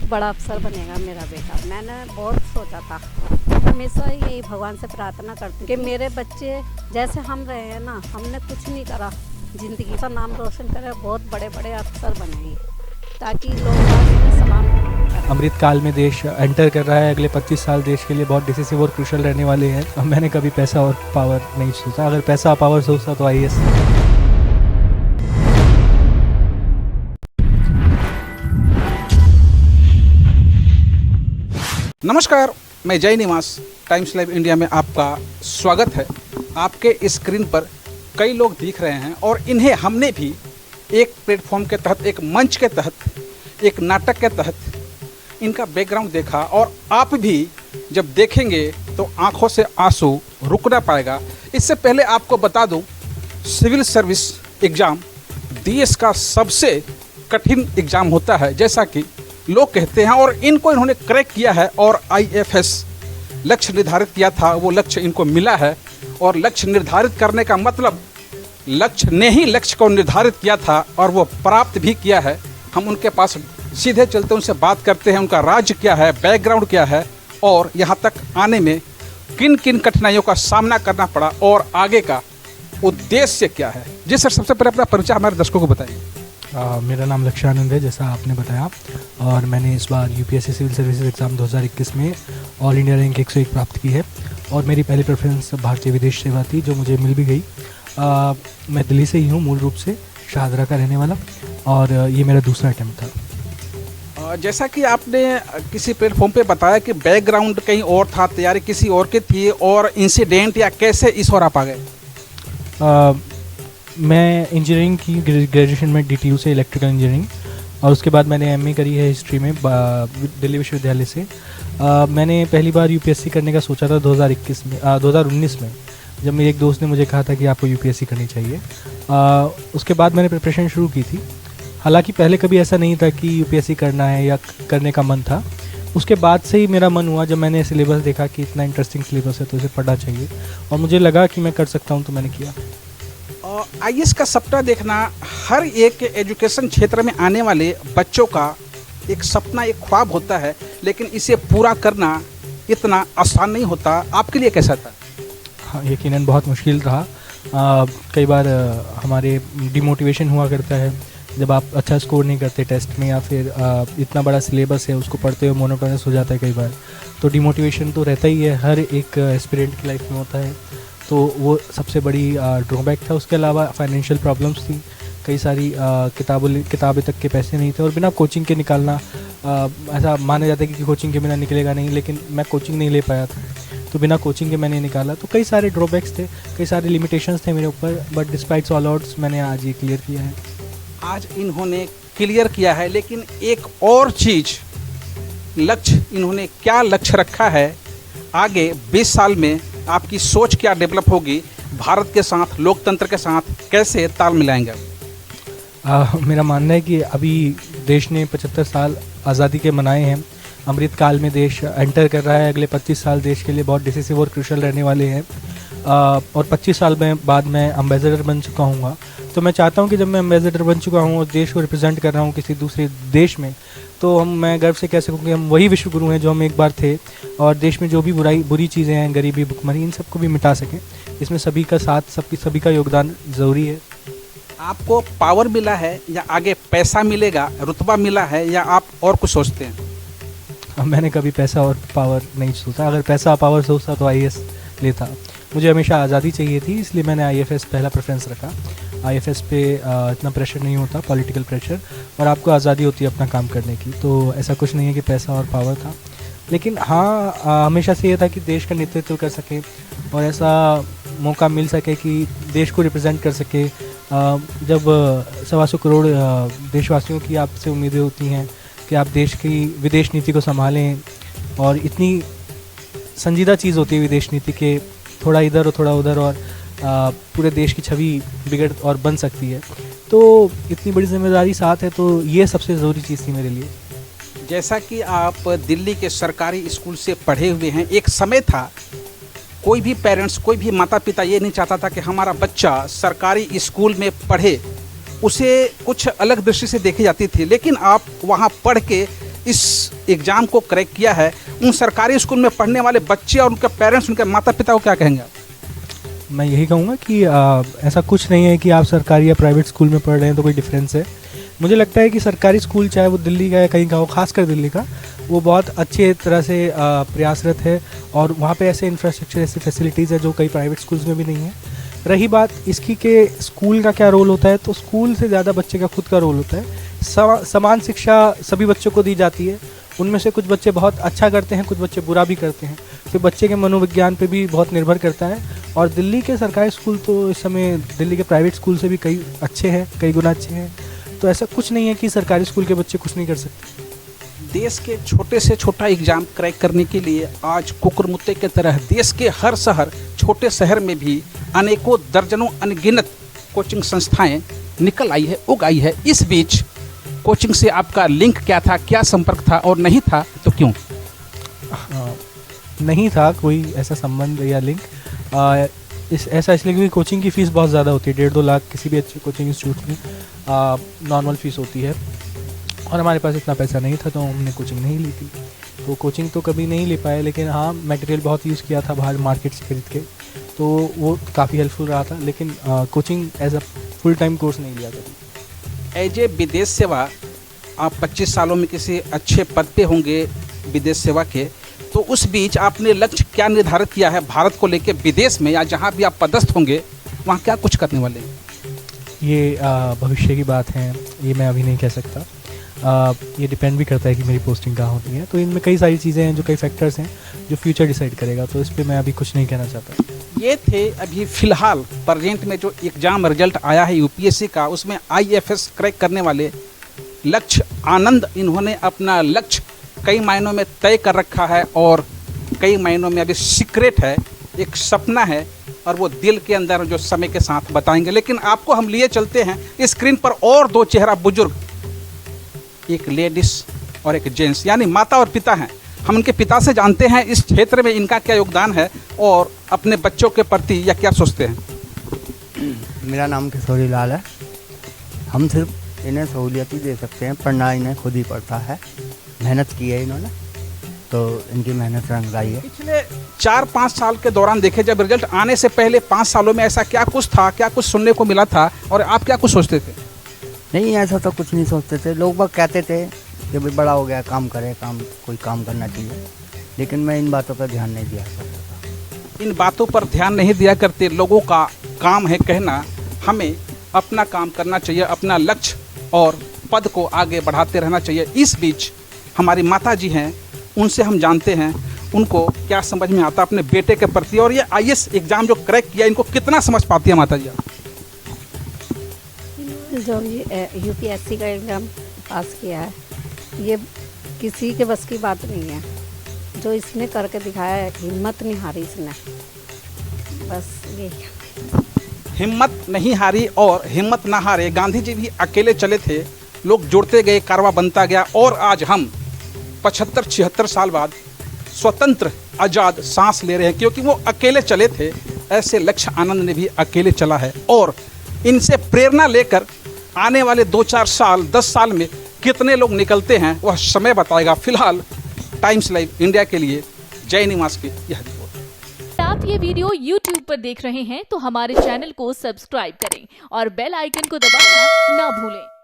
बड़ा अफसर बनेगा मेरा बेटा। मैंने बहुत सोचा था, हमेशा यही भगवान से प्रार्थना करती कि मेरे बच्चे जैसे हम रहे हैं ना, हमने कुछ नहीं करा, ज़िंदगी का नाम रोशन करे, बहुत बड़े बड़े अफसर बने ताकि लोग सलाम करें। अमृतकाल में देश एंटर कर रहा है। अगले 25 साल देश के लिए बहुत डिसिसिव और क्रूशल रहने वाले हैं। अब मैंने कभी पैसा और पावर नहीं सोचा, अगर पैसा और पावर सोचता तो आईएएस। नमस्कार, मैं जय निवास टाइम्स लाइव इंडिया में आपका स्वागत है। आपके स्क्रीन पर कई लोग दिख रहे हैं और इन्हें हमने भी एक प्लेटफॉर्म के तहत, एक मंच के तहत, एक नाटक के तहत इनका बैकग्राउंड देखा और आप भी जब देखेंगे तो आंखों से आंसू रुक ना पाएगा। इससे पहले आपको बता दूं, सिविल सर्विस एग्ज़ाम देश का सबसे कठिन एग्ज़ाम होता है जैसा कि लोग कहते हैं, और इनको इन्होंने क्रैक किया है और आईएफएस लक्ष्य निर्धारित किया था, वो लक्ष्य इनको मिला है। और लक्ष्य निर्धारित करने का मतलब लक्ष्य ने ही लक्ष्य को निर्धारित किया था और वो प्राप्त भी किया है। हम उनके पास सीधे चलते उनसे बात करते हैं, उनका राज्य क्या है, बैकग्राउंड क्या है और यहाँ तक आने में किन किन कठिनाइयों का सामना करना पड़ा और आगे का उद्देश्य क्या है। जी सर, सबसे पहले अपना परिचय हमारे दर्शकों को बताइए। मेरा नाम लक्ष्यानंद है, जैसा आपने बताया, और मैंने इस बार यूपीएससी सिविल सर्विसेज एग्ज़ाम 2021 में ऑल इंडिया रैंक 101 प्राप्त की है और मेरी पहली प्रेफरेंस भारतीय विदेश सेवा थी, जो मुझे मिल भी गई। मैं दिल्ली से ही हूँ, मूल रूप से शाहदरा का रहने वाला, और ये मेरा दूसरा अटैम्प्ट था। जैसा कि आपने किसी प्लेटफॉर्म पे बताया कि बैकग्राउंड कहीं और था, तैयारी किसी और की थी, और इंसिडेंट या कैसे इस ओर आप आ गए? मैं इंजीनियरिंग की ग्रेजुएशन में डीटीयू से, इलेक्ट्रिकल इंजीनियरिंग, और उसके बाद मैंने एमए करी है हिस्ट्री में दिल्ली विश्वविद्यालय से। मैंने पहली बार यूपीएससी करने का सोचा था 2019 में, जब मेरे एक दोस्त ने मुझे कहा था कि आपको यूपीएससी करनी चाहिए। उसके बाद मैंने प्रिपरेशन शुरू की थी। हालांकि पहले कभी ऐसा नहीं था कि यूपीएससी करना है या करने का मन था। उसके बाद से ही मेरा मन हुआ, जब मैंने सिलेबस देखा कि इतना इंटरेस्टिंग सिलेबस है तो इसे पढ़ना चाहिए, और मुझे लगा कि मैं कर सकता हूँ, तो मैंने किया। आईएएस का सपना देखना हर एक एजुकेशन क्षेत्र में आने वाले बच्चों का एक सपना, एक ख्वाब होता है, लेकिन इसे पूरा करना इतना आसान नहीं होता। आपके लिए कैसा था? हाँ, यकीनन बहुत मुश्किल रहा। कई बार हमारे डिमोटिवेशन हुआ करता है जब आप अच्छा स्कोर नहीं करते टेस्ट में, या फिर इतना बड़ा सिलेबस है उसको पढ़ते हुए मोनोटोनस हो जाता है कई बार, तो डिमोटिवेशन तो रहता ही है, हर एक एस्पिरेंट की लाइफ में होता है। तो वो सबसे बड़ी ड्रॉबैक था। उसके अलावा फाइनेंशियल प्रॉब्लम्स थी, कई सारी किताबें तक के पैसे नहीं थे, और बिना कोचिंग के निकालना, ऐसा माना जाता है कि कोचिंग के बिना निकलेगा नहीं, लेकिन मैं कोचिंग नहीं ले पाया था, तो बिना कोचिंग के मैंने निकाला। तो कई सारे ड्रॉबैक्स थे, कई सारे लिमिटेशंस थे मेरे ऊपर, बट डिस्पाइट ऑल ऑड्स मैंने आज ये क्लियर किया है। आज इन्होंने क्लियर किया है, लेकिन एक और चीज़, लक्ष्य, इन्होंने क्या लक्ष्य रखा है आगे 20 साल में, आपकी सोच क्या डेवलप होगी, भारत के साथ, लोकतंत्र के साथ कैसे ताल मिलाएंगे? मेरा मानना है कि अभी देश ने 75 साल आज़ादी के मनाए हैं। अमृतकाल में देश एंटर कर रहा है। अगले 25 साल देश के लिए बहुत डिसिसिव और क्रूशल रहने वाले हैं, और 25 साल बाद मैं एम्बेसडर बन चुका हूँ। तो मैं चाहता हूँ कि जब मैं एम्बेसडर बन चुका हूँ और देश को रिप्रेजेंट कर रहा हूँ किसी दूसरे देश में, तो मैं गर्व से कह सकूँ कि हम वही विश्व गुरु हैं जो हम एक बार थे, और देश में जो भी बुरी चीज़ें हैं, गरीबी, भुखमरी, इन सबको भी मिटा सकें। इसमें सभी का साथ, सभी का योगदान ज़रूरी है। आपको पावर मिला है या आगे पैसा मिलेगा, रुतबा मिला है, या आप और कुछ सोचते हैं? मैंने कभी पैसा और पावर नहीं सोचा, अगर पैसा और पावर सोचता तो आईएएस लेता। मुझे हमेशा आज़ादी चाहिए थी, इसलिए मैंने आईएफएस पहला प्रेफरेंस रखा। आईएफएस पे इतना प्रेशर नहीं होता, पॉलिटिकल प्रेशर, और आपको आज़ादी होती है अपना काम करने की। तो ऐसा कुछ नहीं है कि पैसा और पावर था, लेकिन हाँ, हमेशा से ये था कि देश का नेतृत्व कर सके और ऐसा मौका मिल सके कि देश को रिप्रेजेंट कर सके। जब 125 करोड़ देशवासियों की आपसे उम्मीदें होती हैं कि आप देश की विदेश नीति को संभालें, और इतनी संजीदा चीज़ होती है विदेश नीति के, थोड़ा इधर और थोड़ा उधर, और पूरे देश की छवि बिगड़ और बन सकती है। तो इतनी बड़ी जिम्मेदारी साथ है, तो ये सबसे ज़रूरी चीज़ थी मेरे लिए। जैसा कि आप दिल्ली के सरकारी स्कूल से पढ़े हुए हैं, एक समय था कोई भी पेरेंट्स, कोई भी माता पिता ये नहीं चाहता था कि हमारा बच्चा सरकारी स्कूल में पढ़े, उसे कुछ अलग दृष्टि से देखी जाती थी। लेकिन आप वहाँ पढ़ के इस एग्ज़ाम को क्रैक किया है, उन सरकारी स्कूल में पढ़ने वाले बच्चे और उनके पेरेंट्स, उनके माता पिता को क्या कहेंगे आप? मैं यही कहूँगा कि ऐसा कुछ नहीं है कि आप सरकारी या प्राइवेट स्कूल में पढ़ रहे हैं तो कोई डिफरेंस है। मुझे लगता है कि सरकारी स्कूल, चाहे वो दिल्ली का या कहीं का हो, खासकर दिल्ली का, वो बहुत अच्छे तरह से प्रयासरत है और वहाँ पे ऐसे इंफ्रास्ट्रक्चर, ऐसी फैसिलिटीज़ है जो कई प्राइवेट स्कूल्स में भी नहीं है। रही बात इसकी कि स्कूल का क्या रोल होता है, तो स्कूल से ज़्यादा बच्चे का खुद का रोल होता है। समान शिक्षा सभी बच्चों को दी जाती है। उनमें से कुछ बच्चे बहुत अच्छा करते हैं, कुछ बच्चे बुरा भी करते हैं, तो बच्चे के मनोविज्ञान पे भी बहुत निर्भर करता है। और दिल्ली के सरकारी स्कूल तो इस समय दिल्ली के प्राइवेट स्कूल से भी कई अच्छे हैं, कई गुना अच्छे हैं। तो ऐसा कुछ नहीं है कि सरकारी स्कूल के बच्चे कुछ नहीं कर सकते। देश के छोटे से छोटा एग्ज़ाम क्रैक करने के लिए आज कुकुरमुत्ते की तरह देश के हर शहर, छोटे शहर में भी अनेकों दर्जनों अनगिनत कोचिंग संस्थाएं निकल आई है, उग आई है। इस बीच कोचिंग से आपका लिंक क्या था, क्या संपर्क था, और नहीं था तो क्यों? नहीं था कोई ऐसा संबंध या लिंक। ऐसा इसलिए क्योंकि कोचिंग की फ़ीस बहुत ज़्यादा होती है। 1.5-2 लाख किसी भी अच्छे कोचिंग इंस्टीट्यूट में नॉर्मल फ़ीस होती है, और हमारे पास इतना पैसा नहीं था तो हमने कोचिंग नहीं ली थी। तो कोचिंग तो कभी नहीं ले पाए, लेकिन हाँ मटेरियल बहुत यूज़ किया था बाहर मार्केट से खरीद के, तो वो काफ़ी हेल्पफुल रहा था। लेकिन coaching as a full time course नहीं लिया कभी। एज ए विदेश सेवा आप 25 सालों में किसी अच्छे पद पे होंगे विदेश सेवा के, तो उस बीच आपने लक्ष्य क्या निर्धारित किया है भारत को लेकर? विदेश में या जहाँ भी आप पदस्थ होंगे वहाँ क्या कुछ करने वाले हैं? ये भविष्य की बात है, ये मैं अभी नहीं कह सकता। ये डिपेंड भी करता है कि मेरी पोस्टिंग कहाँ होती है। तो इनमें कई सारी चीज़ें हैं, जो कई फैक्टर्स हैं जो फ्यूचर डिसाइड करेगा, तो इस पर मैं अभी कुछ नहीं कहना चाहता। ये थे अभी फ़िलहाल प्रेजेंट में जो एग्ज़ाम रिजल्ट आया है यूपीएससी का, उसमें आईएफएस क्रैक करने वाले लक्ष्य आनंद। इन्होंने अपना लक्ष्य कई मायनों में तय कर रखा है और कई मायनों में अभी सीक्रेट है, एक सपना है, और वो दिल के अंदर जो समय के साथ बताएंगे। लेकिन आपको हम लिए चलते हैं स्क्रीन पर और दो चेहरा बुजुर्ग, एक लेडीज और एक जेंट्स, यानी माता और पिता हैं। हम उनके पिता से जानते हैं इस क्षेत्र में इनका क्या योगदान है और अपने बच्चों के प्रति या क्या सोचते हैं। मेरा नाम किशोरी लाल है। हम सिर्फ इन्हें सहूलियत ही दे सकते हैं, पढ़ना इन्हें खुद ही पड़ता है। मेहनत की है इन्होंने, तो इनकी मेहनत रंग लाई है। पिछले 4-5 साल के दौरान देखे, जब रिजल्ट आने से पहले 5 सालों में ऐसा क्या कुछ था, क्या कुछ सुनने को मिला था और आप क्या कुछ सोचते थे? नहीं, ऐसा तो कुछ नहीं सोचते थे। लोग बाग कहते थे कि भाई बड़ा हो गया, काम करे, कोई काम करना चाहिए, लेकिन मैं इन बातों पर ध्यान नहीं दिया करता था। इन बातों पर ध्यान नहीं दिया करते। लोगों का काम है कहना, हमें अपना काम करना चाहिए, अपना लक्ष्य और पद को आगे बढ़ाते रहना चाहिए। इस बीच हमारी माता जी हैं, उनसे हम जानते हैं उनको क्या समझ में आता अपने बेटे के प्रति, और ये आईएएस एग्ज़ाम जो क्रैक किया इनको कितना समझ पाती है माता जी? जो यूपीएससी का एग्ज़ाम पास किया है, ये किसी के बस की बात नहीं है। जो इसने करके दिखाया है, हिम्मत नहीं हारी इसने, बस यही। हिम्मत नहीं हारी और हिम्मत ना हारे। गांधी जी भी अकेले चले थे, लोग जुड़ते गए, कारवा बनता गया, और आज हम 75-76 साल बाद स्वतंत्र आज़ाद सांस ले रहे हैं, क्योंकि वो अकेले चले थे। ऐसे लक्ष्य आनंद ने भी अकेले चला है, और इनसे प्रेरणा लेकर आने वाले 2-4 साल, 10 साल में कितने लोग निकलते हैं वह समय बताएगा। फिलहाल टाइम्स लाइव इंडिया के लिए जय निवास की यह रिपोर्ट। आप ये वीडियो YouTube पर देख रहे हैं तो हमारे चैनल को सब्सक्राइब करें और बेल आइकन को दबाना ना भूलें।